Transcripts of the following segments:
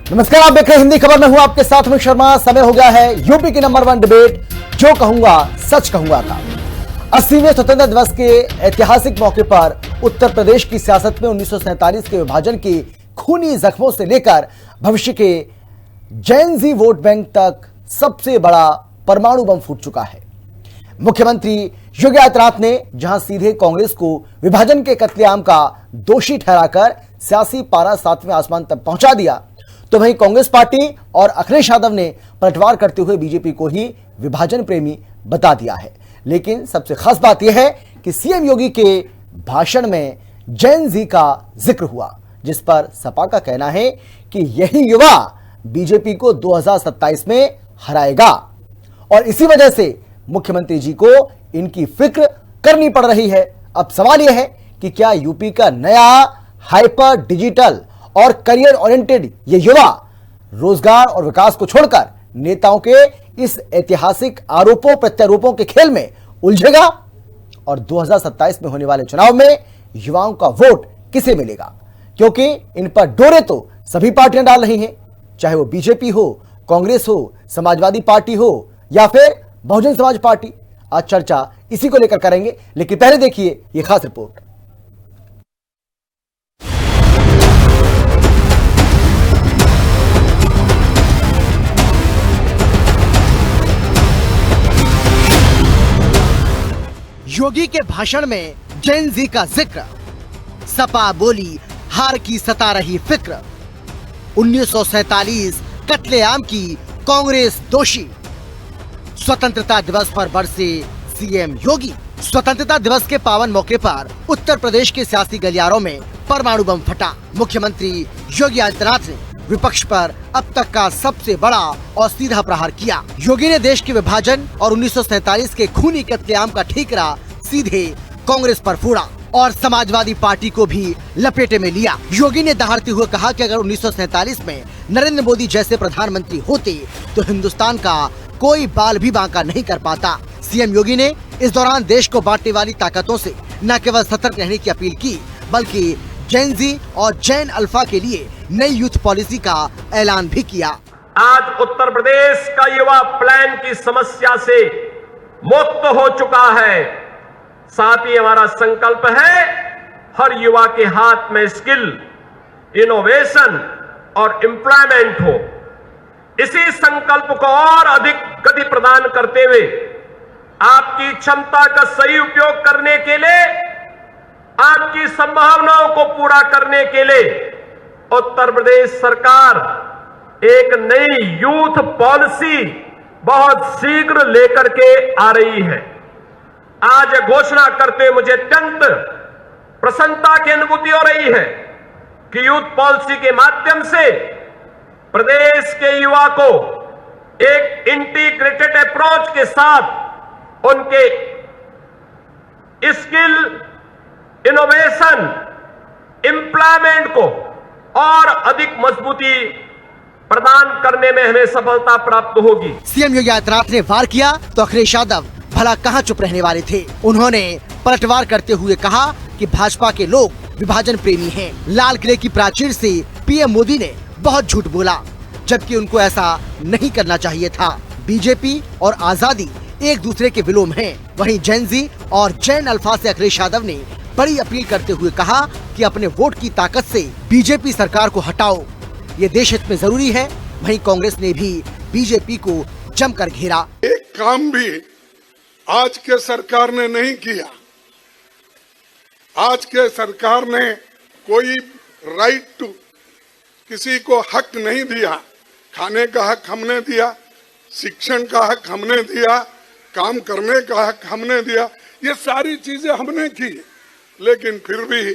नमस्कार, आप देख रहे हैं हिंदी खबर में हूं आपके साथ में शर्मा। समय हो गया है यूपी की नंबर 1 डिबेट जो कहूंगा सच कहूंगा का। 80वें स्वतंत्रता दिवस के ऐतिहासिक मौके पर उत्तर प्रदेश की सियासत में 1947 के विभाजन की खूनी जख्मों से लेकर भविष्य के जैन जी वोट बैंक तक सबसे बड़ा परमाणु बम फूट चुका है। मुख्यमंत्री योगी आदित्यनाथ ने जहां सीधे कांग्रेस को विभाजन के कत्लेआम का दोषी ठहराकर सियासी पारा 7वें आसमान तक पहुंचा दिया, तो वहीं कांग्रेस पार्टी और अखिलेश यादव ने पलटवार करते हुए बीजेपी को ही विभाजन प्रेमी बता दिया है। लेकिन सबसे खास बात यह है कि सीएम योगी के भाषण में जैन जी का जिक्र हुआ, जिस पर सपा का कहना है कि यही युवा बीजेपी को 2027 में हराएगा और इसी वजह से मुख्यमंत्री जी को इनकी फिक्र करनी पड़ रही है। अब सवाल यह है कि क्या यूपी का नया हाइपर डिजिटल और करियर ओरिएंटेड ये युवा रोजगार और विकास को छोड़कर नेताओं के इस ऐतिहासिक आरोपों प्रत्यारोपों के खेल में उलझेगा और 2027 में होने वाले चुनाव में युवाओं का वोट किसे मिलेगा? क्योंकि इन पर डोरे तो सभी पार्टियां डाल रही हैं, चाहे वो बीजेपी हो, कांग्रेस हो, समाजवादी पार्टी हो या फिर बहुजन समाज पार्टी। आज चर्चा इसी को लेकर करेंगे, लेकिन पहले देखिए यह खास रिपोर्ट। योगी के भाषण में जैन जी का जिक्र, सपा बोली हार की सता रही फिक्र, 1947 कत्लेआम की कांग्रेस दोषी, स्वतंत्रता दिवस पर बरसे सीएम योगी। स्वतंत्रता दिवस के पावन मौके पर उत्तर प्रदेश के सियासी गलियारों में परमाणु बम फटा। मुख्यमंत्री योगी आदित्यनाथ ने विपक्ष पर अब तक का सबसे बड़ा और सीधा प्रहार किया। योगी ने देश के विभाजन और 1947 के खूनी कत्लेआम का ठीकरा सीधे कांग्रेस पर फोड़ा और समाजवादी पार्टी को भी लपेटे में लिया। योगी ने दहाड़ते हुए कहा कि अगर 1947 में नरेंद्र मोदी जैसे प्रधानमंत्री होते तो हिंदुस्तान का कोई बाल भी बांका नहीं कर पाता। सीएम योगी ने इस दौरान देश को बांटने वाली ताकतों से न केवल सतर्क रहने की अपील की, बल्कि जैन जी और जैन अल्फा के लिए नई यूथ पॉलिसी का ऐलान भी किया। आज उत्तर प्रदेश का युवा प्लान की समस्या से मुक्त हो चुका है। साथ ही हमारा संकल्प है हर युवा के हाथ में स्किल, इनोवेशन और एम्प्लॉयमेंट हो। इसी संकल्प को और अधिक गति प्रदान करते हुए आपकी क्षमता का सही उपयोग करने के लिए, आपकी संभावनाओं को पूरा करने के लिए उत्तर प्रदेश सरकार एक नई यूथ पॉलिसी बहुत शीघ्र लेकर के आ रही है। आज घोषणा करते हुए मुझे अत्यंत प्रसन्नता की अनुभूति हो रही है कि यूथ पॉलिसी के माध्यम से प्रदेश के युवा को एक इंटीग्रेटेड अप्रोच के साथ उनके स्किल, इनोवेशन, एम्प्लॉयमेंट को और अधिक मजबूती प्रदान करने में हमें सफलता प्राप्त होगी। सीएम योगी आदित्यनाथ ने वार किया तो अखिलेश यादव भला कहां चुप रहने वाले थे। उन्होंने पलटवार करते हुए कहा कि भाजपा के लोग विभाजन प्रेमी हैं। लाल किले की प्राचीर से पीएम मोदी ने बहुत झूठ बोला, जबकि उनको ऐसा नहीं करना चाहिए था। बीजेपी और आजादी एक दूसरे के विलोम हैं। वहीं जैन जी और जैन अल्फा से अखिलेश यादव ने बड़ी अपील करते हुए कहा कि अपने वोट की ताकत से बीजेपी सरकार को हटाओ, ये देश हित में जरूरी है। वहीं कांग्रेस ने भी बीजेपी को जमकर घेरा। एक काम भी आज के सरकार ने नहीं किया। आज के सरकार ने कोई राइट टू किसी को हक नहीं दिया। खाने का हक हमने दिया, शिक्षण का हक हमने दिया, काम करने का हक हमने दिया, ये सारी चीजें हमने की। लेकिन फिर भी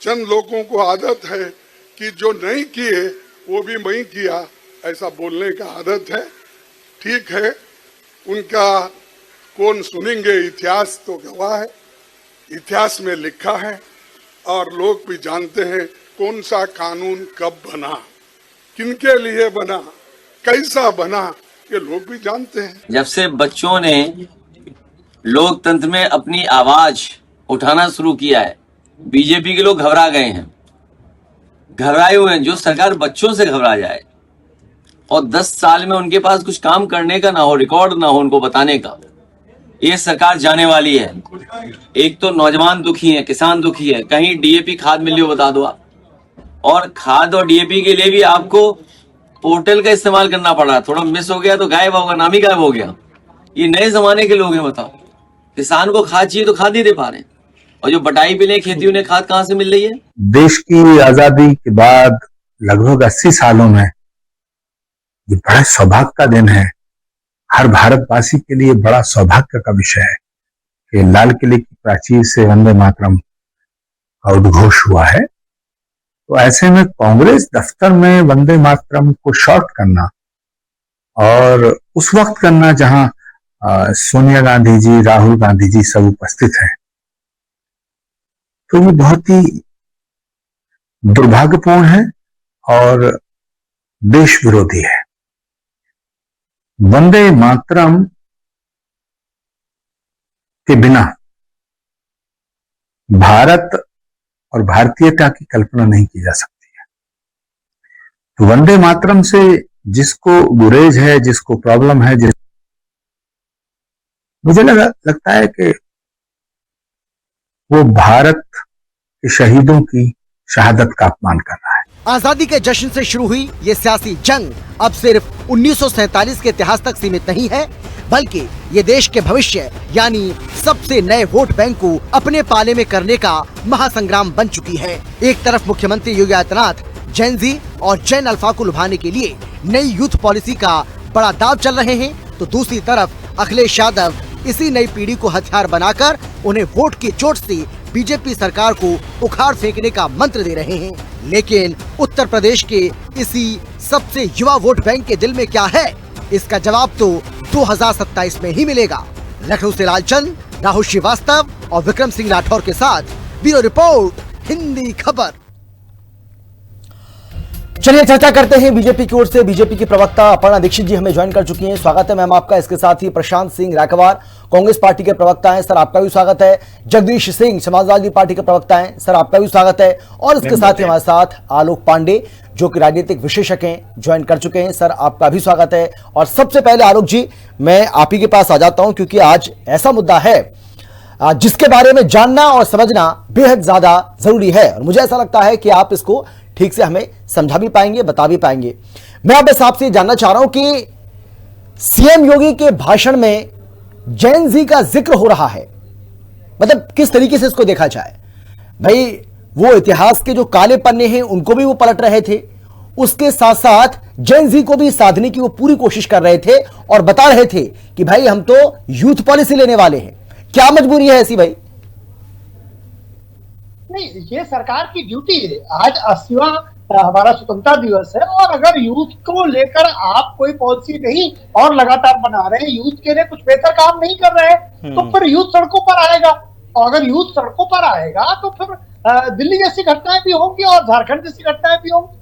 चंद लोगों को आदत है कि जो नहीं किए वो भी मैं किया, ऐसा बोलने का आदत है। ठीक है, उनका कौन सुनेंगे, इतिहास तो गवाह है, इतिहास में लिखा है और लोग भी जानते हैं कौन सा कानून कब बना, किनके लिए बना, कैसा बना, ये लोग भी जानते हैं। जब से बच्चों ने लोकतंत्र में अपनी आवाज उठाना शुरू किया है, बीजेपी के लोग घबरा गए हैं, घबराए हुए हैं। जो सरकार बच्चों से घबरा जाए, और 10 साल में उनके पास कुछ काम करने का ना हो, रिकॉर्ड ना हो उनको बताने का, ये सरकार जाने वाली है। एक तो नौजवान दुखी है, किसान दुखी है, कहीं डीएपी खाद मिल रही हो बता दो आप, और खाद और डीएपी के लिए भी आपको पोर्टल का इस्तेमाल करना पड़ रहा है। थोड़ा मिस हो गया तो गायब होगा, नाम ही गायब हो गया। ये नए जमाने के लोग हैं, बताओ। किसान को खाद चाहिए तो खाद नहीं दे पा रहे, और जो बटाई पे खेती उन्हें खाद कहां से मिल रही है? देश की आजादी के बाद लगभग 80 सालों में ये बड़ा सौभाग्य का दिन है। हर भारतवासी के लिए बड़ा सौभाग्य का विषय है कि लाल किले की प्राचीर से वंदे मातरम का उद्घोष हुआ है। तो ऐसे में कांग्रेस दफ्तर में वंदे मातरम को शॉर्ट करना, और उस वक्त करना जहां सोनिया गांधी जी, राहुल गांधी जी सब उपस्थित हैं, तो ये बहुत ही दुर्भाग्यपूर्ण है और देश विरोधी है। वंदे मातरम के बिना भारत और भारतीयता की कल्पना नहीं की जा सकती है। तो वंदे मातरम से जिसको गुरेज है, जिसको प्रॉब्लम है, मुझे लगता है कि वो भारत के शहीदों की शहादत का अपमान कर रहा है। आजादी के जश्न से शुरू हुई ये सियासी जंग अब सिर्फ 1947 के इतिहास तक सीमित नहीं है, बल्कि ये देश के भविष्य यानी सबसे नए वोट बैंक को अपने पाले में करने का महासंग्राम बन चुकी है। एक तरफ मुख्यमंत्री योगी आदित्यनाथ जेन जी और जेन अल्फा को लुभाने के लिए नई यूथ पॉलिसी का बड़ा दाव चल रहे हैं, तो दूसरी तरफ अखिलेश यादव इसी नई पीढ़ी को हथियार बनाकर उन्हें वोट की चोट से बीजेपी सरकार को उखाड़ फेंकने का मंत्र दे रहे हैं। लेकिन उत्तर प्रदेश के इसी सबसे युवा वोट बैंक के दिल में क्या है, इसका जवाब तो 2027 में ही मिलेगा। लखनऊ से लालचंद, राहुल श्रीवास्तव और विक्रम सिंह राठौर के साथ ब्यूरो रिपोर्ट, हिंदी खबर। चलिए चर्चा करते हैं। बीजेपी की ओर से बीजेपी की प्रवक्ता अपर्णा दीक्षित जी हमें ज्वाइन कर चुकी हैं। स्वागत है मैम आपका। इसके साथ ही प्रशांत सिंह राठौर कांग्रेस पार्टी के प्रवक्ता हैं, सर आपका भी स्वागत है। जगदीश सिंह समाजवादी पार्टी के प्रवक्ता हैं, सर आपका भी स्वागत है। और इसके साथ ही हमारे साथ आलोक पांडे जो कि राजनीतिक विशेषज्ञ हैं, ज्वाइन कर चुके हैं, सर आपका भी स्वागत है। और सबसे पहले आलोक जी मैं आप ही के पास आ जाता हूं, क्योंकि आज ऐसा मुद्दा है जिसके बारे में जानना और समझना बेहद ज्यादा जरूरी है, और मुझे ऐसा लगता है कि आप इसको ठीक से हमें समझा भी पाएंगे, बता भी पाएंगे। मैं अब इस आपसे जानना चाह रहा हूं कि सीएम योगी के भाषण में जैन जी का जिक्र हो रहा है, मतलब किस तरीके से इसको देखा जाए? भाई वो इतिहास के जो काले पन्ने हैं उनको भी वो पलट रहे थे, उसके साथ साथ जैन जी को भी साधने की वो पूरी कोशिश कर रहे थे और बता रहे थे कि भाई हम तो यूथ पॉलिसी लेने वाले हैं। क्या मजबूरी है ऐसी भाई? नहीं, ये सरकार की ड्यूटी है। आज 80वां हमारा स्वतंत्रता दिवस है, और अगर यूथ को लेकर आप कोई पॉलिसी नहीं और लगातार बना रहे हैं, यूथ के लिए कुछ बेहतर काम नहीं कर रहे हैं, तो फिर यूथ सड़कों पर आएगा। और अगर यूथ सड़कों पर आएगा तो फिर दिल्ली जैसी घटनाएं भी होंगी और झारखंड जैसी घटनाएं भी होंगी।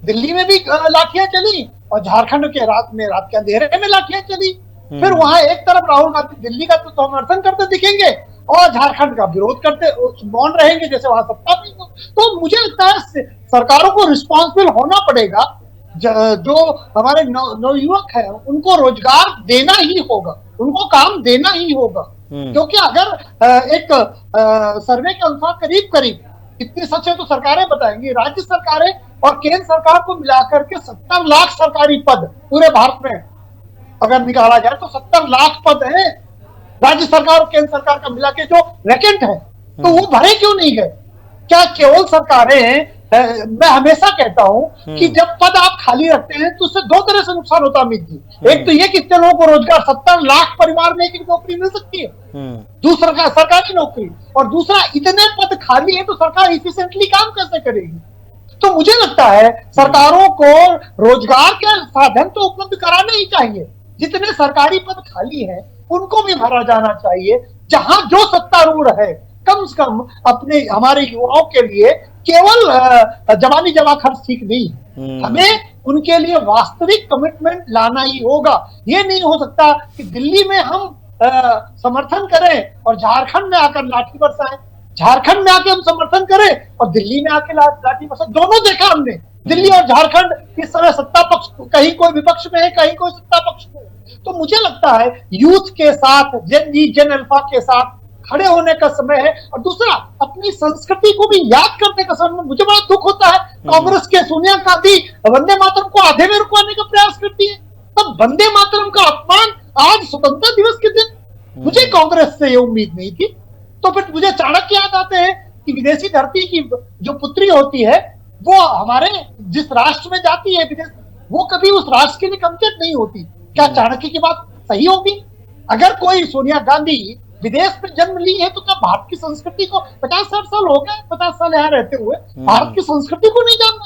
दिल्ली में भी लाठियां चली और झारखंड के रात के अंधेरे में लाठियां चली। फिर वहां एक तरफ राहुल गांधी दिल्ली का तो समर्थन करते दिखेंगे और झारखंड का विरोध करते मौन रहेंगे, जैसे वहां सत्ता भी हो। तो मुझे लगता है सरकारों को रिस्पॉन्सिबल होना पड़ेगा। जो हमारे नवयुवक हैं उनको रोजगार देना ही होगा, उनको काम देना ही होगा। क्योंकि अगर एक सर्वे के अनुसार करीब कितनी सच है तो सरकारें बताएंगी, राज्य सरकारें और केंद्र सरकार को मिलाकर के 70 लाख सरकारी पद पूरे भारत में अगर निकाला जाए तो 70 लाख पद है राज्य सरकार और केंद्र सरकार का मिला के जो वैकेंट है, तो वो भरे क्यों नहीं गए? क्या केवल सरकारें मैं हमेशा कहता हूं कि जब पद आप खाली रखते हैं तो उससे दो तरह से नुकसान होता है अमित जी। एक तो ये कि इतने लोगों को रोजगार, 70 लाख परिवार में एक नौकरी मिल सकती है, दूसरा सरकारी नौकरी, और दूसरा इतने पद खाली है तो सरकार इफिशिएंटली काम कैसे करेगी? तो मुझे लगता है सरकारों को रोजगार के साधन तो उपलब्ध कराने ही चाहिए। जितने सरकारी पद खाली है उनको भी भरा जाना चाहिए। जहां जो सत्तारूढ़ है कम से कम अपने हमारे युवाओं के लिए केवल जवानी जमा खर्च ठीक नहीं है, हमें उनके लिए वास्तविक कमिटमेंट लाना ही होगा। ये नहीं हो सकता कि दिल्ली में हम समर्थन करें और झारखंड में आकर लाठी बरसाएं, झारखंड में आके हम समर्थन करें और दिल्ली में आके लाठी बरसाएं। दोनों देखा हमने, दिल्ली और झारखंड इस समय सत्ता पक्ष, कहीं कोई विपक्ष में है, कहीं कोई सत्ता पक्ष में है। तो मुझे लगता है यूथ के साथ, जेन जी, जेन अल्फा के साथ खड़े होने का समय है। और दूसरा, अपनी संस्कृति को भी याद करने का समय। मुझे बड़ा दुख होता है, कांग्रेस के सोनिया गांधी वंदे मातरम को आधे में रुकवाने का प्रयास करती है। तब वंदे मातरम का अपमान आज स्वतंत्रता दिवस के दिन, मुझे कांग्रेस से ये उम्मीद नहीं थी। तो फिर मुझे चाणक्य याद आते हैं कि विदेशी धरती की जो पुत्री होती है वो हमारे जिस राष्ट्र में जाती है विदेश, वो कभी उस राष्ट्र के लिए कमजोर नहीं होती। क्या चाणक्य की बात सही होगी? अगर कोई सोनिया गांधी विदेश में जन्म ली है तो क्या भारत की संस्कृति को 50-60 साल हो गए, 50 साल यहाँ रहते हुए भारत की संस्कृति को नहीं जानना?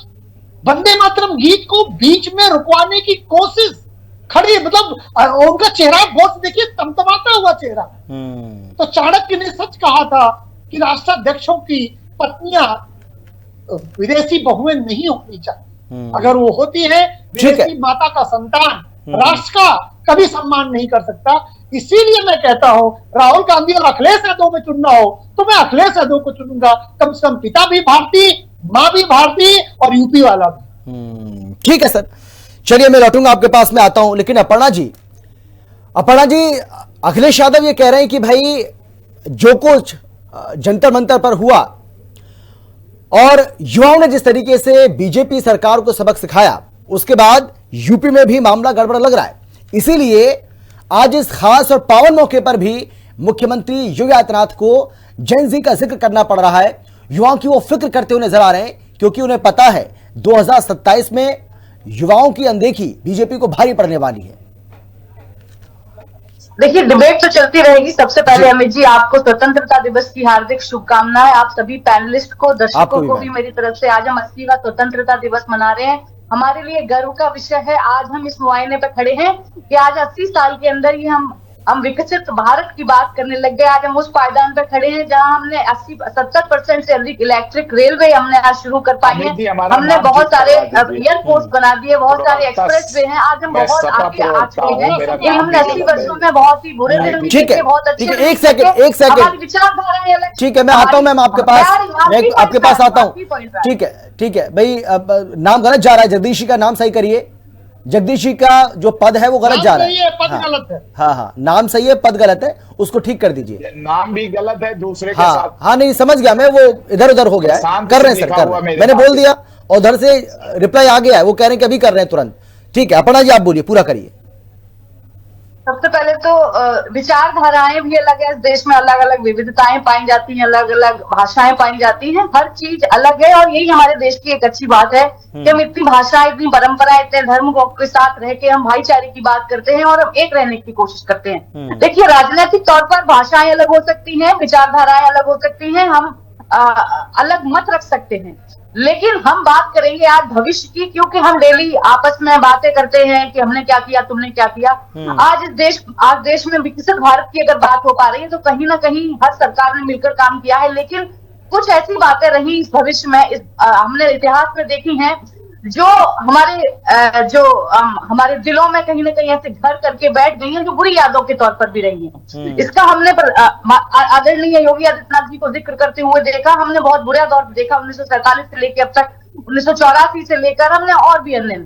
वंदे मातरम गीत को बीच में रुकवाने की कोशिश, खड़ी, मतलब उनका चेहरा बहुत देखिए तमतमाता हुआ चेहरा। तो चाणक्य ने सच कहा था कि राष्ट्राध्यक्षों की पत्नियां विदेशी बहुएं नहीं होनी चाहिए। अगर वो होती है विदेशी माता का संतान, राष्ट्र का कभी सम्मान नहीं कर सकता। इसीलिए मैं कहता हूं, राहुल गांधी और अखिलेश यादव में चुनना हो तो मैं अखिलेश यादव को चुनूंगा। कम से कम पिता भी भारतीय, माँ भी भारतीय और यूपी वाला भी। ठीक है सर, चलिए मैं लौटूंगा आपके पास में आता हूं। लेकिन अपर्णा जी, अखिलेश यादव ये कह रहे हैं कि भाई जो कुछ जंतर मंतर पर हुआ और युवाओं ने जिस तरीके से बीजेपी सरकार को सबक सिखाया, उसके बाद यूपी में भी मामला गड़बड़ लग रहा है। इसीलिए आज इस खास और पावन मौके पर भी मुख्यमंत्री योगी आदित्यनाथ को जेन जी का जिक्र करना पड़ रहा है। युवाओं की वो फिक्र करते हुए नजर आ रहे हैं, क्योंकि उन्हें पता है 2027 में युवाओं की अनदेखी बीजेपी को भारी पड़ने वाली है। देखिए, डिबेट तो चलती रहेगी। सबसे पहले अमित जी, आपको स्वतंत्रता दिवस की हार्दिक शुभकामनाएं। आप सभी पैनलिस्ट को, दर्शकों को भी मेरी तरफ से। आज हम 80वां स्वतंत्रता दिवस मना रहे हैं। हमारे लिए गर्व का विषय है। आज हम इस मुआयने पे खड़े हैं कि आज 80 साल के अंदर ही हम विकसित भारत की बात करने लग गए। आज हम उस पायदान पे खड़े हैं जहां हमने 70% से अधिक इलेक्ट्रिक रेलवे हमने आज शुरू कर पाई है। हमने बहुत सारे एयरपोर्ट बना दिए, बहुत सारे एक्सप्रेस वे हैं। आज हम बहुत आगे आ चुके हैं कि हमने 80 वर्षों में बहुत ही बुरे दिन भी देखे, बहुत अच्छे। एक सेकंड, विचारधाराएं अलग। ठीक है, मैं आता हूं मैम आपके पास आता हूं। ठीक है भाई, नाम गलत जा रहा है, जगदीश जी का नाम सही करिए। जगदीश जी का जो पद है वो गलत जा रहा है। पद गलत है। हाँ, नाम सही है, पद गलत है, उसको ठीक कर दीजिए। नाम भी गलत है दूसरे के साथ। हाँ, नहीं समझ गया मैं, वो इधर उधर हो गया है। कर रहे हैं सर, कर रहे हैं। मैंने बोल दिया और उधर से रिप्लाई आ गया है, वो कह रहे हैं कि अभी कर रहे हैं तुरंत। ठीक है, अपर्णा जी आप बोलिए, पूरा करिए। सबसे पहले तो विचारधाराएं भी अलग है। इस देश में अलग अलग विविधताएं पाई जाती हैं, अलग अलग भाषाएं पाई जाती हैं, हर चीज अलग है। और यही हमारे देश की एक अच्छी बात है कि हम इतनी भाषाएं, इतनी परंपराएं, इतने धर्म के साथ रह के हम भाईचारे की बात करते हैं और हम एक रहने की कोशिश करते हैं। देखिए, राजनीतिक तौर पर भाषाएं अलग हो सकती हैं, विचारधाराएं अलग हो सकती हैं, हम अलग मत रख सकते हैं, लेकिन हम बात करेंगे आज भविष्य की, क्योंकि हम डेली आपस में बातें करते हैं कि हमने क्या किया, तुमने क्या किया। आज देश में विकसित भारत की अगर बात हो पा रही है तो कहीं ना कहीं हर सरकार ने मिलकर काम किया है, लेकिन कुछ ऐसी बातें रही इस भविष्य में, हमने इतिहास में देखी हैं, जो हमारे दिलों में कहीं ना कहीं ऐसे घर करके बैठ गई हैं, जो बुरी यादों के तौर पर भी रही हैं। इसका हमने आदरणीय योगी आदित्यनाथ जी को जिक्र करते हुए देखा। हमने बहुत बुरा दौर देखा 1947 से लेकर अब तक, 1984 से लेकर हमने, और भी अन्य।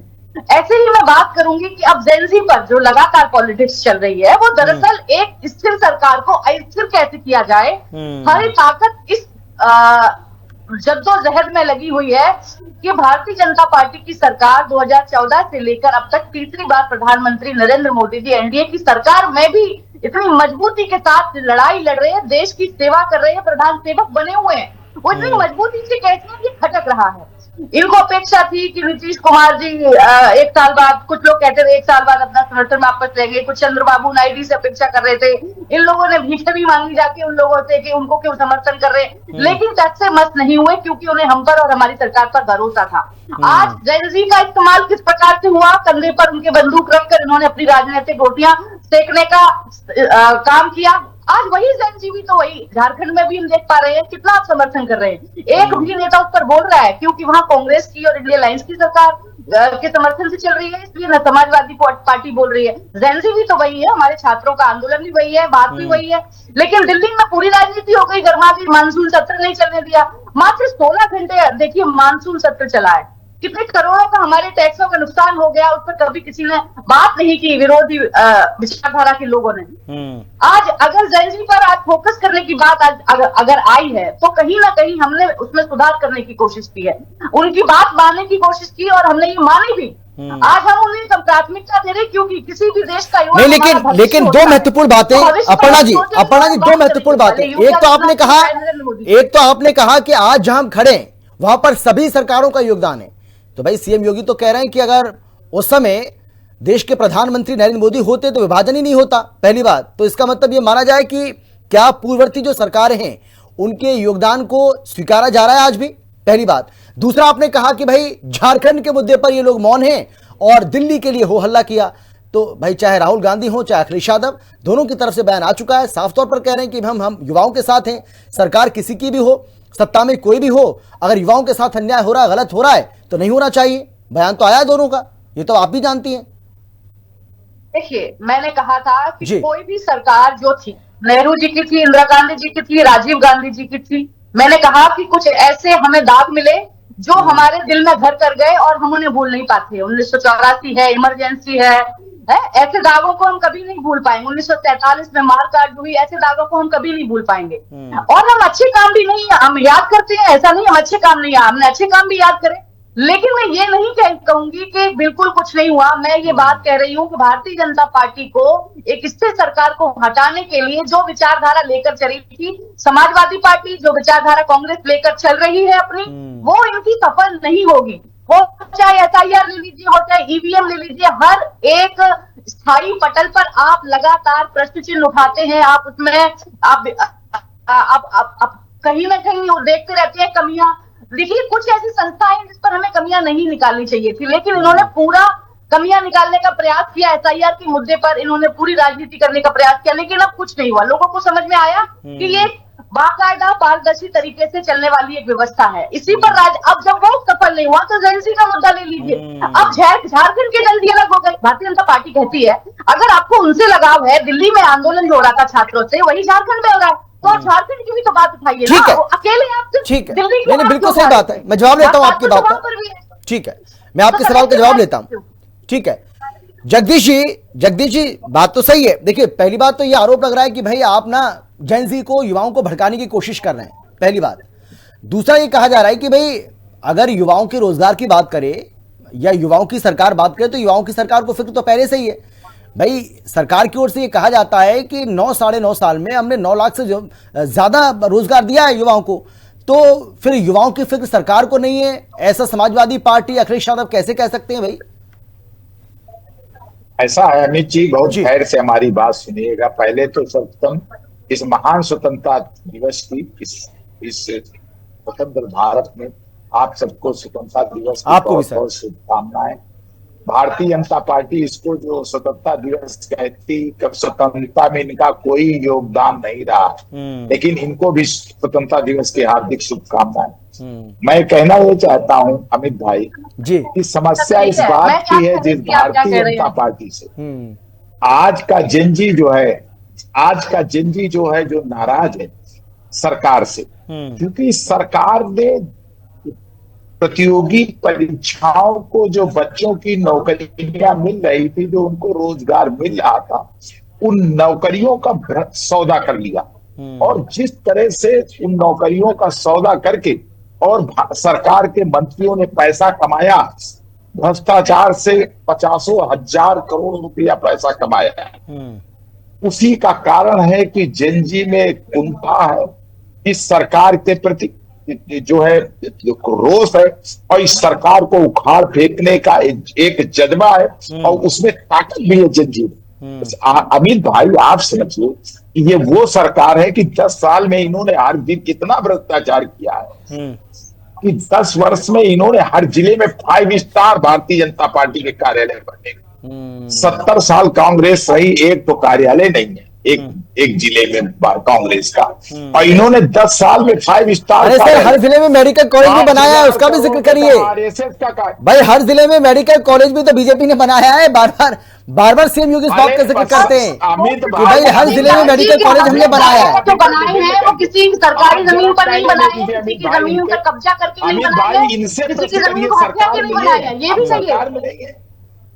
ऐसे ही मैं बात करूंगी कि अब जेनजी पर जो लगातार पॉलिटिक्स चल रही है, वो दरअसल एक स्थिर सरकार को अस्थिर कैसे किया जाए, सारी ताकत इस जद्दोजहद में लगी हुई है कि भारतीय जनता पार्टी की सरकार 2014 से लेकर अब तक तीसरी बार प्रधानमंत्री नरेंद्र मोदी जी एनडीए की सरकार में भी इतनी मजबूती के साथ लड़ाई लड़ रहे हैं, देश की सेवा कर रहे हैं, प्रधान सेवक बने हुए हैं। वो इतनी मजबूती से कैसे ये खटक रहा है। इनको अपेक्षा थी कि नीतीश कुमार जी 1 साल बाद, कुछ लोग कहते थे 1 साल बाद अपना समर्थन वापस लेंगे, कुछ चंद्रबाबू नायडू से अपेक्षा कर रहे थे। इन लोगों ने भीखे भी मांगी जाके उन लोगों से कि उनको क्यों समर्थन कर रहे हैं, लेकिन टच से मत नहीं हुए, क्योंकि उन्हें हम पर और हमारी सरकार पर भरोसा था। आज जेनजी का इस्तेमाल किस प्रकार से हुआ, कंधे पर उनके बंदूक रखकर इन्होंने अपनी राजनीतिक रोटियां सेकने का काम किया। आज वही जेनजी भी तो वही झारखंड में भी हम देख पा रहे हैं कितना आप समर्थन कर रहे हैं। एक भी नेता उस पर बोल रहा है, क्योंकि वहां कांग्रेस की और इंडिया अलायंस की सरकार के समर्थन से चल रही है, इसलिए न समाजवादी पार्टी बोल रही है। जेनजी भी तो वही है, हमारे छात्रों का आंदोलन भी वही है, बात भी वही है। लेकिन दिल्ली में पूरी राजनीति हो गई, गर्मा गई, मानसून सत्र नहीं चलने दिया। मात्र 16 घंटे देखिए मानसून सत्र चला है, कितने करोड़ों का हमारे टैक्सों का नुकसान हो गया, उस पर कभी किसी ने बात नहीं की, विरोधी विचारधारा के लोगों ने। आज अगर जेनजी पर आज फोकस करने की बात आज अगर आई है तो कहीं ना कहीं हमने उसमें सुधार करने की कोशिश की है, उनकी बात मानने की कोशिश की और हमने ये मानी भी। आज हम उन्हें प्राथमिकता दे रहे क्योंकि किसी भी देश का युवा नहीं, लेकिन दो महत्वपूर्ण बातें अपर्णा जी, दो महत्वपूर्ण बातें। एक तो आपने कहा कि आज जहां हम खड़े हैं वहां पर सभी सरकारों का योगदान है। तो भाई सीएम योगी तो कह रहे हैं कि अगर उस समय देश के प्रधानमंत्री नरेंद्र मोदी होते तो विभाजन ही नहीं होता, पहली बात। तो इसका मतलब यह माना जाए कि क्या पूर्ववर्ती जो सरकारें हैं उनके योगदान को स्वीकारा जा रहा है आज भी, पहली बात। दूसरा, आपने कहा कि भाई झारखंड के मुद्दे पर ये लोग मौन हैं और दिल्ली के लिए हो हल्ला किया। तो भाई चाहे राहुल गांधी हो चाहे अखिलेश यादव, दोनों की तरफ से बयान आ चुका है, साफ तौर पर कह रहे हैं कि हम युवाओं के साथ हैं। सरकार किसी की भी हो, सत्ता में कोई भी हो, अगर युवाओं के साथ अन्याय हो रहा है, गलत हो रहा है तो नहीं होना चाहिए। बयान तो आया है दोनों का, ये तो आप भी जानती हैं। देखिए, मैंने कहा था कि कोई भी सरकार जो थी, नेहरू जी की थी, इंदिरा गांधी जी की थी, राजीव गांधी जी की थी, मैंने कहा कि कुछ ऐसे हमें दाग मिले जो हमारे दिल में घर कर गए और हम उन्हें भूल नहीं पाते। 1984 है, इमरजेंसी है, ऐसे दागों को हम कभी नहीं भूल पाएंगे। 1943 में मारकाट हुई, ऐसे दागों को हम कभी नहीं भूल पाएंगे। और हम अच्छे काम भी नहीं हम याद करते हैं, ऐसा नहीं हम अच्छे काम नहीं, हमने अच्छे काम भी याद करें। लेकिन मैं ये नहीं कहूंगी कि बिल्कुल कुछ नहीं हुआ। मैं ये बात कह रही हूँ कि भारतीय जनता पार्टी को एक स्थिर सरकार को हटाने के लिए जो विचारधारा लेकर चली थी समाजवादी पार्टी, जो विचारधारा कांग्रेस लेकर चल रही है अपनी, वो इनकी सफल नहीं होगी। वो चाहे एसआईआर ले लीजिए, हो चाहे ईवीएम ले लीजिए, हर एक स्थायी पटल पर आप लगातार प्रश्न चिन्ह उठाते हैं। आप उसमें आप कहीं ना कहीं देखते रहते हैं कमियां। देखिए, कुछ ऐसी संस्थाएं जिस पर हमें कमियां नहीं निकालनी चाहिए थी, लेकिन इन्होंने पूरा कमियां निकालने का प्रयास किया। एसआईआर के मुद्दे पर इन्होंने पूरी राजनीति करने का प्रयास किया, लेकिन अब कुछ नहीं हुआ। लोगों को समझ में आया कि ये बाकायदा पारदर्शी तरीके से चलने वाली एक व्यवस्था है। इसी पर अब जब वो सफल नहीं हुआ तो जेएनसी का मुद्दा ले लीजिए। अब झारखंड की जल्दी अलग हो गई। भारतीय जनता पार्टी कहती है अगर आपको उनसे लगाव है, दिल्ली में आंदोलन जो हो रहा था छात्रों से, वही झारखंड में हो रहा है, तो झारखंड की भी तो बात उठाइए ना। अकेले आप ठीक है, नहीं बिल्कुल सही बात है, मैं जवाब लेता हूं आपकी बात का। ठीक है, मैं आपके सवाल का जवाब लेता हूं। ठीक है, जगदीश जी बात तो सही है। देखिए, पहली बात तो ये आरोप लग रहा है कि भाई आप ना जेनजी को, युवाओं को भड़काने की कोशिश कर रहे हैं, पहली बात। दूसरा ये कहा जा रहा है कि भाई अगर युवाओं के रोजगार की बात करे या युवाओं की सरकार बात करे तो युवाओं की सरकार को फिक्र तो पहले से ही है। भाई सरकार की ओर से ये कहा जाता है कि 9-9.5 साल में हमने 9 लाख से ज्यादा रोजगार दिया है युवाओं को, तो फिर युवाओं की फिक्र सरकार को नहीं है, ऐसा समाजवादी पार्टी अखिलेश यादव कैसे कह सकते हैं भाई? ऐसा है अमित जी, बहुत धैर्य से हमारी बात सुनिएगा। पहले तो इस महान स्वतंत्रता दिवस की इस स्वतंत्र भारत में आप सबको स्वतंत्रता दिवस की बहुत बहुत शुभकामनाएं। भारतीय जनता पार्टी इसको जो स्वतंत्रता दिवस कहती, कब स्वतंत्रता में इनका कोई योगदान नहीं रहा, लेकिन इनको भी स्वतंत्रता दिवस की हार्दिक शुभकामनाएं। मैं कहना ये चाहता हूं अमित भाई जी कि समस्या इस बात की है जिस भारतीय जनता पार्टी से आज का जेनजी जो है जो नाराज है सरकार से, क्योंकि सरकार ने प्रतियोगी परीक्षाओं को जो बच्चों की नौकरियां मिल रही थी, जो उनको रोजगार मिल रहा था, उन नौकरियों का सौदा कर लिया। और जिस तरह से उन नौकरियों का सौदा करके और सरकार के मंत्रियों ने पैसा कमाया, भ्रष्टाचार से 50,000 करोड़ रुपया पैसा कमाया, उसी का कारण है कि जेनजी में एक कुंठा है इस सरकार के प्रति, जो है रोष है, और इस सरकार को उखाड़ फेंकने का एक जज्बा है, और उसमें ताकत भी है जेनजी में। अमित भाई आप समझिए ये वो सरकार है कि 10 साल में इन्होंने हर दिन कितना भ्रष्टाचार किया है कि 10 वर्ष में इन्होंने हर जिले में 5 स्टार भारतीय जनता पार्टी के कार्यालय बने। 70 साल कांग्रेस रही, एक तो कार्यालय नहीं है एक जिले में कांग्रेस का, और इन्होंने 10 साल में 5 स्टार। अरे सर, हर जिले में मेडिकल कॉलेज भी बनाया है, उसका भी जिक्र करिए भाई। हर जिले में मेडिकल कॉलेज भी तो बीजेपी ने बनाया है, बार बार बार बार सीएम योगी इस बात का जिक्र करते हैं अमित कि भाई हर जिले में मेडिकल कॉलेज हमने बनाया है। जो बनाए हैं वो किसी सरकारी जमीन पर नहीं बनाए हैं, किसी की जमीन पर कब्जा करके नहीं बनाए हैं, इनसे किसी की जमीन को हत्या के नहीं बनाया है, ये भी चाहिए।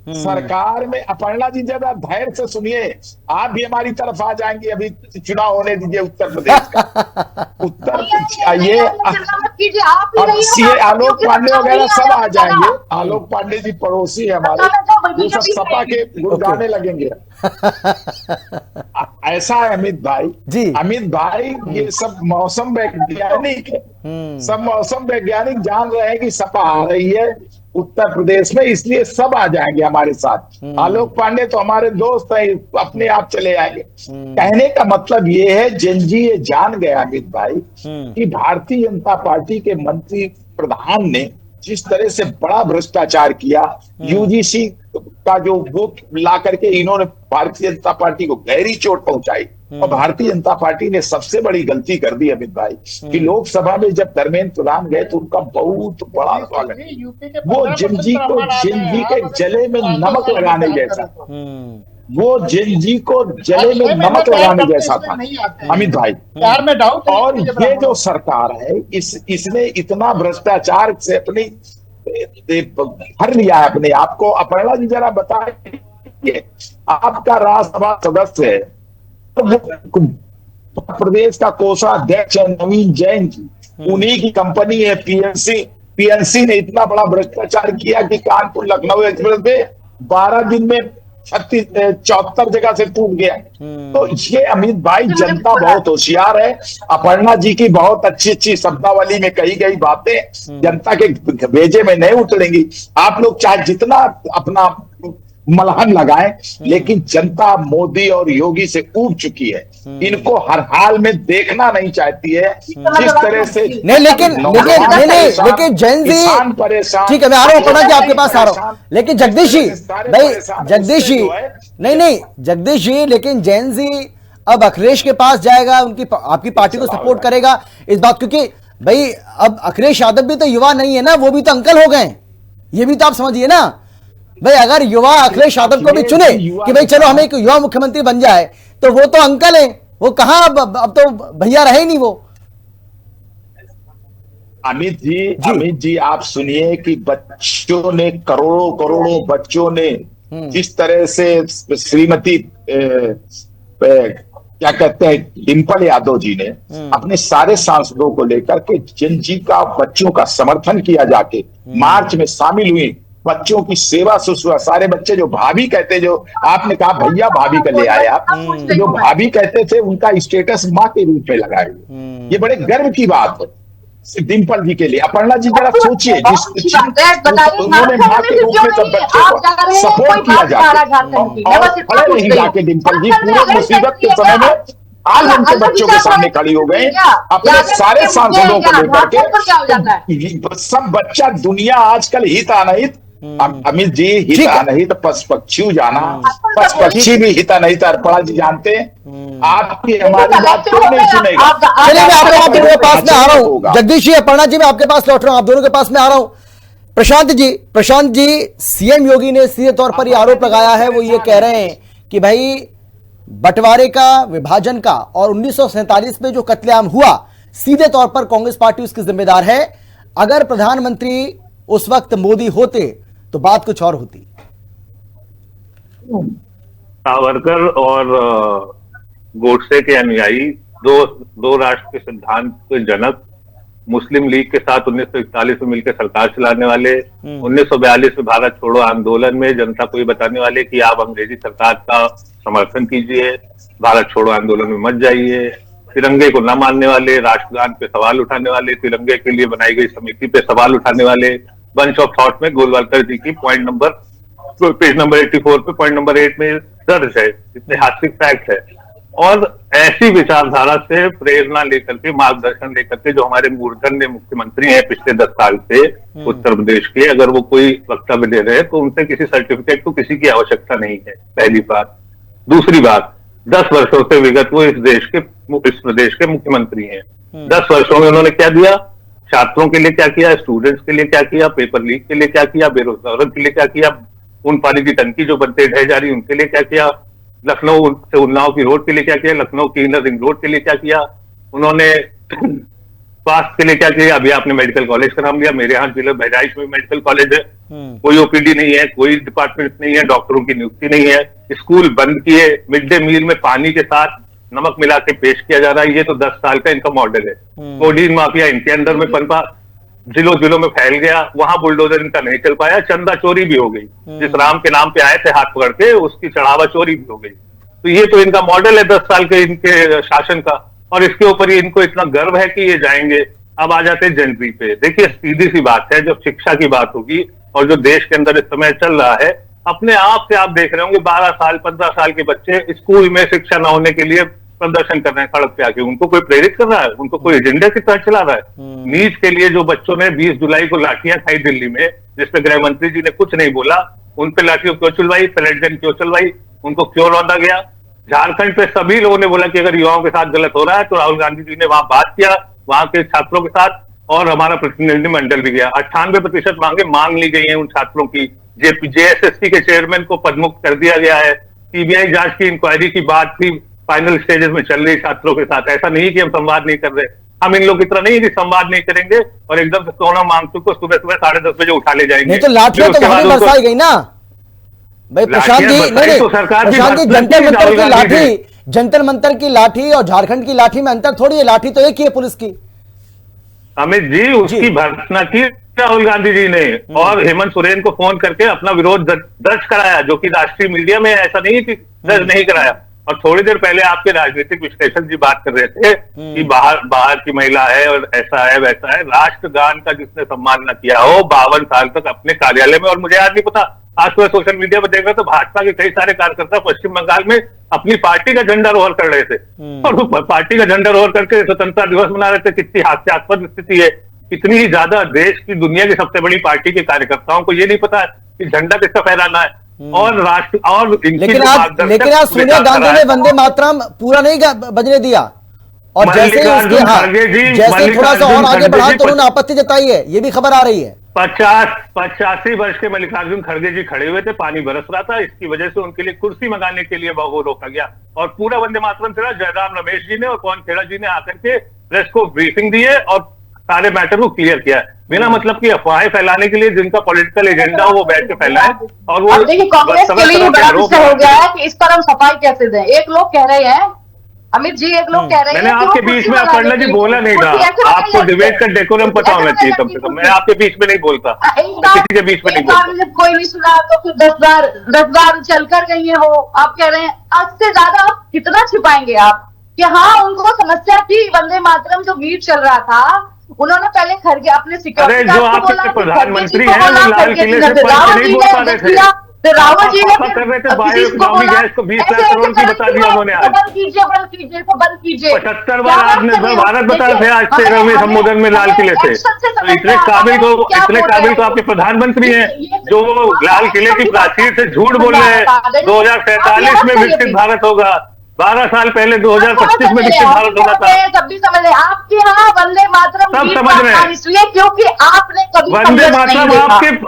सरकार में अपर्णा जी जरा धैर्य से सुनिए, आप भी हमारी तरफ आ जाएंगे, अभी चुनाव होने दीजिए उत्तर प्रदेश का। उत्तर ये आलोक पांडे वगैरह सब आ जाएंगे। आलोक पांडे जी पड़ोसी है हमारे, वो सब सपा के गुड़गाने लगेंगे। ऐसा है अमित भाई जी। अमित भाई ये सब मौसम वैज्ञानिक है, सब मौसम वैज्ञानिक जान रहे हैं कि सपा आ रही है उत्तर प्रदेश में, इसलिए सब आ जाएंगे हमारे साथ। आलोक पांडे तो हमारे दोस्त हैं, अपने आप चले आएंगे। कहने का मतलब ये है, जनजी ये जान गया अमित भाई कि भारतीय जनता पार्टी के मंत्री प्रधान ने जिस तरह से बड़ा भ्रष्टाचार किया, यूजीसी का जो वो ला करके इन्होंने भारतीय जनता पार्टी को गहरी चोट पहुंचाई। और भारतीय जनता पार्टी ने सबसे बड़ी गलती कर दी अमित भाई कि लोकसभा में जब धर्मेंद्र प्रधान गए तो उनका बहुत बड़ा स्वागत, वो जनजी के जले में नमक लगाने जैसा, वो जनजी को जले में नमक लगाने जैसा था अमित भाई। और ये जो सरकार है इसने इतना भ्रष्टाचार से अपनी भर लिया है अपने आप को। अपर्णा जी जरा बताइए, आपका राज्यसभा सदस्य है, तो प्रदेश का कोषाध्यक्ष है नवीन जैन जी, उन्हीं की कंपनी है पीएनसी ने इतना बड़ा भ्रष्टाचार किया कि कानपुर लखनऊ एक्सप्रेस में 12 दिन में 74 जगह से टूट गया। तो ये अमित भाई जनता बहुत होशियार है। अपर्णा जी की बहुत अच्छी शब्दावली में कही गई बातें जनता के भेजे में नहीं उतरेंगी। आप लोग चाहे जितना अपना मलहन लगाएं, लेकिन जनता मोदी और योगी से ऊब चुकी है, इनको हर हाल में देखना नहीं चाहती है। जिस तरह से नहीं लेकिन जैन जी, ठीक है मैं आ रहा हूँ अपर्णा जी आपके पास आ रहा हूँ, लेकिन जगदीश जी नहीं जगदीश जी, लेकिन जैन जी अब अखिलेश के पास जाएगा, उनकी आपकी पार्टी को सपोर्ट करेगा इस बात, क्योंकि भाई अब अखिलेश यादव भी तो युवा नहीं है ना, वो भी तो अंकल हो गए, ये भी तो आप समझिए ना भाई। अगर युवा अखिलेश यादव को भी चुने कि भाई चलो हमें एक युवा मुख्यमंत्री बन जाए, तो वो तो अंकल है, वो कहां अब तो भैया रहे नहीं वो। अमित जी आप सुनिए कि बच्चों ने करोड़ों बच्चों ने जिस तरह से श्रीमती क्या कहते हैं डिंपल यादव जी ने अपने सारे सांसदों को लेकर के जनजी का बच्चों का समर्थन किया, जाके मार्च में शामिल हुई, बच्चों की सेवा सुश्रूषा, सारे बच्चे जो भाभी कहते, जो आपने कहा भैया भाभी का ले आए आप, जो भाभी कहते थे उनका स्टेटस माँ के रूप में लगाए हुए, ये बड़े गर्व की बात है डिंपल जी के लिए। अपर्णा जी जरा सोचिए, उन्होंने माँ के रूप में सब बच्चों को सपोर्ट किया जाता और खड़े नहीं जाके डिंपल जी पूरे मुसीबत के समय में आज उनके बच्चों के सामने खड़ी हो गए अपने सारे सांसदों को लेकर के। सब बच्चा दुनिया आजकल हित अनहित, अमित जी हित अनहित पशु जाना, पक्षी भी हित अनहित अर्पणा जी जानते हैं। आपकी हमारी बात क्यों नहीं सुनेगा? चलिए मैं आप दोनों के पास में आ रहा हूँ, जगदीश जी अपर्णा जी मैं आपके पास लौट रहा हूँ, आप दोनों के पास में आ रहा हूँ। प्रशांत जी सीएम योगी ने सीधे तौर पर यह आरोप लगाया है, वो ये कह रहे हैं कि भाई बंटवारे का, विभाजन का और 1947 में जो कत्लेआम हुआ सीधे तौर पर कांग्रेस पार्टी उसकी जिम्मेदार है। अगर प्रधानमंत्री उस वक्त मोदी होते तो बात कुछ और होती। सावरकर और गोडसे के अनुयायी, दो राष्ट्र के सिद्धांत के जनक, मुस्लिम लीग के साथ 1941 में मिलकर सरकार चलाने वाले, 1942 में भारत छोड़ो आंदोलन में जनता को ये बताने वाले कि आप अंग्रेजी सरकार का समर्थन कीजिए, भारत छोड़ो आंदोलन में मत जाइए, तिरंगे को न मानने वाले, राष्ट्रगान पे सवाल उठाने वाले, तिरंगे के लिए बनाई गई समिति पे सवाल उठाने वाले, बंच ऑफ थॉट में गोलवालकर जी की पेज नंबर 84 पे पॉइंट नंबर 8 में दर्ज है, ऐतिहासिक फैक्ट है। और ऐसी विचारधारा से प्रेरणा लेकर के, मार्गदर्शन लेकर के जो हमारे मूर्धन्य मुख्यमंत्री हैं पिछले 10 साल से उत्तर प्रदेश के, अगर वो कोई वक्तव्य दे रहे हैं तो उनसे किसी सर्टिफिकेट को किसी की आवश्यकता नहीं है, पहली बात। दूसरी बात, 10 वर्षों से विगत वो इस प्रदेश के मुख्यमंत्री हैं। 10 वर्षों में उन्होंने क्या दिया? छात्रों के लिए क्या किया, स्टूडेंट्स के लिए क्या किया, पेपर लीक के लिए क्या किया, बेरोजगारों के लिए क्या किया, उन पानी की टंकी जो बनते ढह जा रही उनके लिए क्या किया, लखनऊ से उन्नाव की रोड के लिए क्या किया, लखनऊ की इनर रिंग रोड के लिए क्या किया उन्होंने, स्वास्थ्य के लिए क्या किया। अभी आपने मेडिकल कॉलेज का नाम लिया, मेरे यहाँ जिले बहराइच में मेडिकल कॉलेज है, कोई ओपीडी नहीं है, कोई डिपार्टमेंट नहीं है, डॉक्टरों की नियुक्ति नहीं है, स्कूल बंद किए, मिड डे मील में पानी के साथ नमक मिला के पेश किया जा रहा है। ये तो 10 साल का इनका मॉडल है। कोडीन माफिया इनके अंदर में पनपा, जिलों में फैल गया, वहां बुलडोजर इनका नहीं चल पाया, चंदा चोरी भी हो गई, जिस राम के नाम पे आए थे हाथ पकड़ के उसकी चढ़ावा चोरी भी हो गई। तो ये तो इनका मॉडल है 10 साल के इनके शासन का, और इसके ऊपर ही इनको इतना गर्व है कि ये जाएंगे। अब आ जाते हैं जनवरी पे। देखिए सीधी सी बात है, जब शिक्षा की बात होगी और जो देश के अंदर इस समय चल रहा है, अपने आप से आप देख रहे होंगे 12 साल 15 साल के बच्चे स्कूल में शिक्षा न होने के लिए प्रदर्शन कर रहे हैं सड़क पे आके। उनको कोई प्रेरित कर रहा है, उनको कोई एजेंडे की तरह चला रहा है। नीट के लिए जो बच्चों ने 20 जुलाई को लाठियां खाई दिल्ली में, जिसपे गृह मंत्री जी ने कुछ नहीं बोला, उन पे लाठियों क्यों चलवाई, पलेट गन क्यों चलवाई, उनको क्यों रौंदा गया। झारखंड पे सभी लोगों ने बोला कि अगर युवाओं के साथ गलत हो रहा है तो राहुल गांधी जी ने वहां बात किया, वहां के छात्रों के साथ, और हमारा प्रतिनिधिमंडल भी गया। 98% मांगे मांग ली गई है उन छात्रों की। जेएसएससी के चेयरमैन को पदमुक्त कर दिया गया है। सीबीआई जांच की इंक्वायरी की बात भी फाइनल स्टेजेस में चल रही छात्रों के साथ। ऐसा नहीं कि हम संवाद नहीं कर रहे, हम इन लोग की तरह नहीं कि संवाद नहीं करेंगे और एकदम से सोनम वांगचुक को सुबह 10:30 बजे उठा ले जाएंगे। नहीं तो लाठियां तो वहां भी बरसाई गई ना भाई प्रशांत जी। नहीं तो सरकार प्रशांत जी, जंतर मंतर की लाठी, जंतर मंतर की लाठी और झारखंड की लाठी में अंतर थोड़ी है। लाठी तो एक ही है पुलिस की। अमित जी, उसकी भर्त्सना की राहुल गांधी जी ने, और हेमंत सोरेन को फोन करके अपना विरोध दर्ज कराया, जो कि राष्ट्रीय मीडिया में ऐसा नहीं कि दर्ज नहीं कराया। और थोड़ी देर पहले आपके राजनीतिक विश्लेषक जी बात कर रहे थे कि बाहर की महिला है और ऐसा है वैसा है। राष्ट्रगान का जिसने सम्मान न किया हो 52 साल तक अपने कार्यालय में, और मुझे आज नहीं पता, आज सुबह सोशल मीडिया पर देख रहा था भाजपा के कई सारे कार्यकर्ता पश्चिम बंगाल में अपनी पार्टी का झंडा रोहर कर रहे थे, और वो पार्टी का झंडा रोहर करके स्वतंत्रता दिवस मना रहे थे। कितनी हास्यास्पद स्थिति है। इतनी ही ज्यादा देश की दुनिया की सबसे बड़ी पार्टी के कार्यकर्ताओं को ये नहीं पता कि झंडा किसका फहराना है और राष्ट्र और लेकिन आज सोनिया गांधी ने वंदे मातरम पूरा नहीं बजने दिया, और जैसे जैसे थोड़ा सा और आगे बढ़ा तो उन्होंने आपत्ति जताई है, ये भी खबर आ रही है। 85 वर्ष के मल्लिकार्जुन खड़गे जी खड़े हुए थे, पानी बरस रहा था, इसकी वजह से उनके लिए कुर्सी मंगाने के लिए वो रोका गया, और पूरा वंदे मातरम चला। जयराम रमेश जी ने और पवन खेड़ा जी ने आकर के प्रेस को ब्रीफिंग दी है और सारे मैटर को क्लियर किया है, बिना मतलब की अफवाहें फैलाने के लिए जिनका पॉलिटिकल एजेंडा हो वो बैठ के फैलाए। और वो देखिए कांग्रेस के लिए बड़ा विषय हो गया है कि इस पर हम सफाई कैसे दें। एक लोग कह रहे हैं, अमित जी, एक लोग कह रहे हैं, मैंने आपके बीच में अपर्णा जी बोला नहीं था, आपको डिबेट का डेकोरम पता होना चाहिए कम से कम। मैं आपके बीच में नहीं बोलता, किसी के बीच में नहीं बोलता। कोई नहीं सुना तो फिर 10 बार चलकर गई हो। आप कह रहे हैं आज से ज्यादा आप कितना छिपाएंगे आप कि हाँ उनको समस्या थी। वंदे मातरम जो गीत चल रहा था, उन्होंने पहले खड़गे अपने सिक्योरिटी जो आपके प्रधानमंत्री हैं वो लाल किले से पंच नहीं बोल पा रहे थे, रावत जी ने कर रहे थे बायोइकोनॉमी गैस को 20 लाख करोड़ की बता दिया उन्होंने। आज बंद कीजिए 75 बार आत्मनिर्भर भारत बताए थे आज 13वें संबोधन में लाल किले से। तो इतने काबिल तो आपके प्रधानमंत्री हैं जो लाल किले की प्राचीर से झूठ बोल रहे हैं 2047 में विकसित भारत होगा। 12 साल पहले 2025 में विकसित भारत होना था। तब भी समझ रहे आपके यहाँ वंदे मातरम सब समझ रहे हैं, इसलिए क्योंकि आपने कभी वंदे मातरम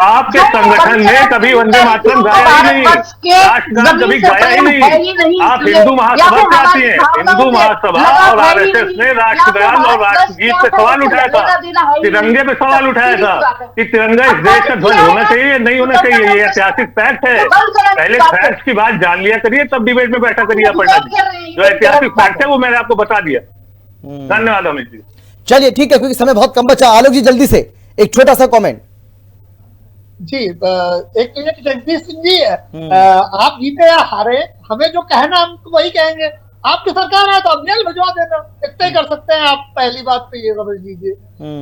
आपके संगठन ने कभी वंदे मातरम गाया ही नहीं, राष्ट्रगान कभी गाया ही नहीं। आप हिंदू महासभा से आती हैं, हिंदू महासभा और आरएसएस ने राष्ट्रगान और राष्ट्रगीत पे सवाल उठाया था, तिरंगे पे सवाल उठाया था कि तिरंगा इस देश का ध्वज होना चाहिए नहीं होना चाहिए। ये ऐतिहासिक फैक्ट है, पहले फैक्ट की बात जान लिया करिए तब डिबेट में बैठा करिए। अपर्णा जी, जो ऐतिहासिक फैक्ट है वो मैंने आपको बता दिया। धन्यवाद अमित जी। चलिए ठीक है, क्योंकि समय बहुत कम बचा। आलोक जी जल्दी से एक छोटा सा कमेंट। जी एक मिनट जगदीश सिंह जी, आप जीते या हारे, हमें जो कहना हम तो वही कहेंगे। आपकी सरकार है तो आप जेल भिजवा देना, इतना ही कर सकते हैं आप। पहली बात तो ये समझ लीजिए।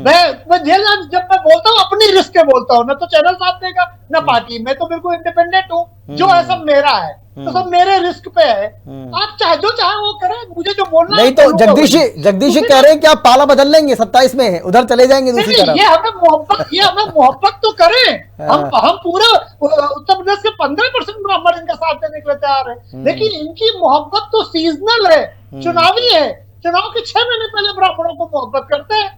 मैं जेल जब मैं बोलता हूँ अपनी रिस्क के बोलता हूँ, ना तो चैनल साथ देगा ना पार्टी। मैं तो बिल्कुल इंडिपेंडेंट हूँ, जो है सब मेरा है, तो सब मेरे रिस्क पे है। आप चाहे जो चाहे वो करें, मुझे जो बोलना नहीं तो जगदीश जी कह रहे हैं कि आप पाला बदल लेंगे 27 में, उधर चले जाएंगे दूसरी तरफ। ये हमें मोहब्बत तो करें। हम पूरा उत्तर प्रदेश के 15% ब्राह्मण इनका साथ देने के लिए तैयार है, लेकिन इनकी मोहब्बत तो सीजनल है, चुनावी है। चुनाव के 6 महीने पहले ब्राह्मणों को मोहब्बत करते हैं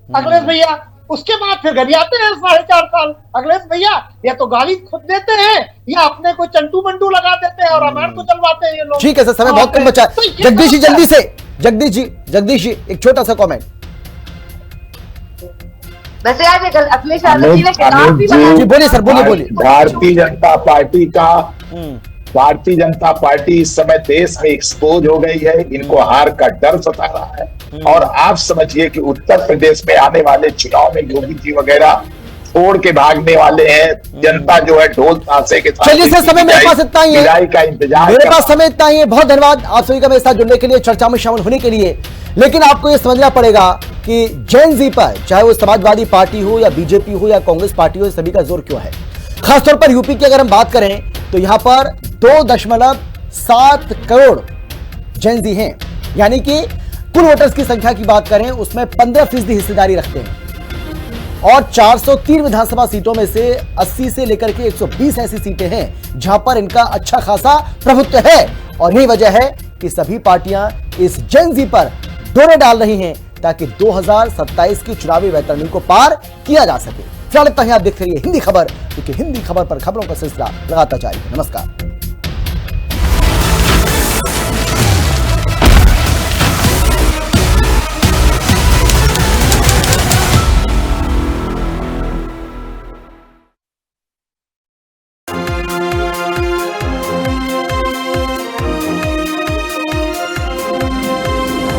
अखिलेश भैया, उसके बाद फिर गरियाते हैं 4.5 साल। अखिलेश भैया या तो गाली खुद देते हैं या अपने को चंटू मंटू लगा देते हैं और रामायण को चलवाते हैं ये लोग। ठीक है सर, समय बहुत कम बचा है। जगदीश जी जल्दी से, जगदीश जी एक छोटा सा कमेंट। वैसे आज अखिलेश यादव जी ने किताब भी जी बोलिए सर, बोलिए। भारतीय जनता पार्टी इस समय देश में एक्सपोज हो गई है, इनको हार का डर सता रहा है। और आप समझिए कि उत्तर प्रदेश में आने वाले चुनाव में योगी जी वगैरह छोड़ के भागने वाले हैं। जनता जो है ढोल ताशे के साथ। चलिए सर, समय मेरे पास इतना ही है, का इंतजार मेरे पास समय इतना ही है। बहुत धन्यवाद आप सभी का मेरे साथ जुड़ने के लिए, चर्चा में शामिल होने के लिए। लेकिन आपको यह समझना पड़ेगा कि जेन जी पर, चाहे वो समाजवादी पार्टी हो या बीजेपी हो या कांग्रेस पार्टी हो, सभी का जोर क्यों है। खासतौर पर यूपी की अगर हम बात करें तो यहां पर 2.7 करोड़ जेन जी हैं, यानी कि कुल वोटर्स की संख्या की बात करें उसमें 15% हिस्सेदारी रखते हैं। और 403 विधानसभा सीटों में से 80 से लेकर के 120 ऐसी सीटें हैं जहां पर इनका अच्छा खासा प्रभुत्व है। और यही वजह है कि सभी पार्टियां इस जेन जी पर डोरे डाल रही हैं ताकि 2027 की चुनावी वैतरणी को पार किया जा सके। फिलहाल इतना ही, आप देखते रहिए हिंदी खबर, क्योंकि हिंदी खबर पर खबरों का सिलसिला लगातार जारी है। नमस्कार।